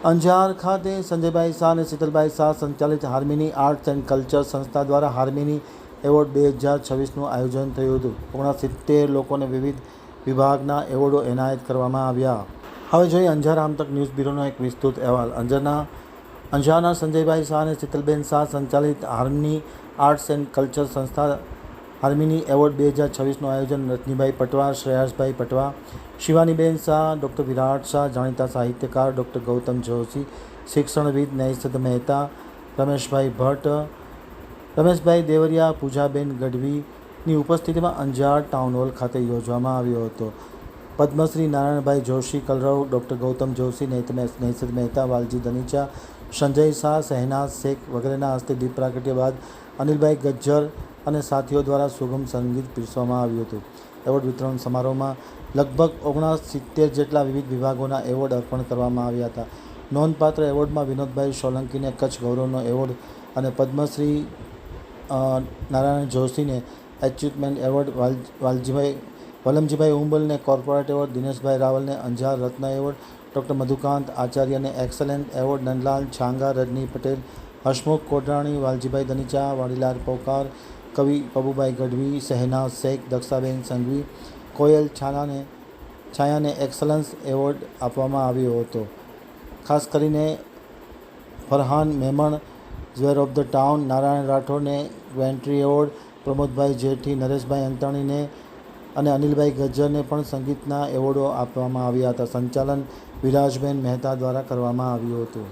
અંજાર ખાતે સંજયભાઈ શાહ અને શીતલભાઈ શાહ સંચાલિત હાર્મની આર્ટ્સ એન્ડ કલ્ચર સંસ્થા દ્વારા હાર્મની એવોર્ડ 2026નું આયોજન થયું હતું. 69 લોકોને વિવિધ વિભાગના એવોર્ડો એનાયત કરવામાં આવ્યા. હવે જોઈએ અંજાર આમતક ન્યૂઝ બ્યુરોનો એક વિસ્તૃત અહેવાલ. અંજારના સંજયભાઈ શાહ અને શીતલબેન શાહ સંચાલિત હાર્મની આર્ટ્સ એન્ડ કલ્ચર સંસ્થા હાર્મની એવોર્ડ 2026નું આયોજન રજનીભાઈ પટવા, શ્રેયાસભાઈ પટવા, શિવાનીબેન શાહ, ડૉક્ટર વિરાટ શાહ, જાણીતા સાહિત્યકાર ડૉક્ટર ગૌતમ જોશી, શિક્ષણવિદ નૈષદ મહેતા, રમેશભાઈ ભટ્ટ, રમેશભાઈ દેવરિયા, પૂજાબેન ગઢવીની ઉપસ્થિતિમાં અંજાર ટાઉન હોલ ખાતે યોજવામાં આવ્યો હતો. પદ્મશ્રી નારાયણભાઈ જોશી કલરવ, ડૉક્ટર ગૌતમ જોશી, નૈષદ મહેતા, વાલજી ધનીચા, સંજય શાહ, શહેનાઝ શેખ વગેરેના હસ્તે દીપ પ્રાગટ્ય બાદ અનિલભાઈ ગજ્જર અને સાથીઓ દ્વારા સુગમ સંગીત પીરસવામાં આવ્યું હતું. એવોર્ડ વિતરણ સમારોહમાં લગભગ 69 જેટલા વિવિધ વિભાગોના એવોર્ડ અર્પણ કરવામાં આવ્યા હતા. નોંધપાત્ર એવોર્ડમાં વિનોદભાઈ સોલંકીને કચ્છ ગૌરવનો એવોર્ડ અને પદ્મશ્રી નારાયણ જોશીને એચિવમેન્ટ એવોર્ડ, વલમજીભાઈ ઉંબલને કોર્પોરેટ એવોર્ડ, દિનેશભાઈ રાવલને અંજાર રત્ન એવોર્ડ, ડૉક્ટર મધુકાંત આચાર્યને એક્સલન્ટ એવોર્ડ, નંદલાલ છાંગા, રજની પટેલ, હસમુખ કોડરાણી, વાલજીભાઈ ધનીચા, વાડીલાલ પોકાર, કવિ પબુભાઈ ગઢવી, શહેનાઝ શેખ, દક્ષાબેન સંઘવી, કોયલ છાયાને એક્સલન્સ એવોર્ડ આપવામાં આવ્યો હતો. ખાસ કરીને Farhan Memon, jewel of the town, Narayan રાઠોડને ગ્વેન્ટ્રી એવોર્ડ, પ્રમોદભાઈ જેઠી, નરેશભાઈ અંતાણીને અને અનિલભાઈ ગજ્જરને પણ સંગીતના એવોર્ડો આપવામાં આવ્યા હતા. સંચાલન વિરાજબેન મહેતા દ્વારા કરવામાં આવ્યું હતું.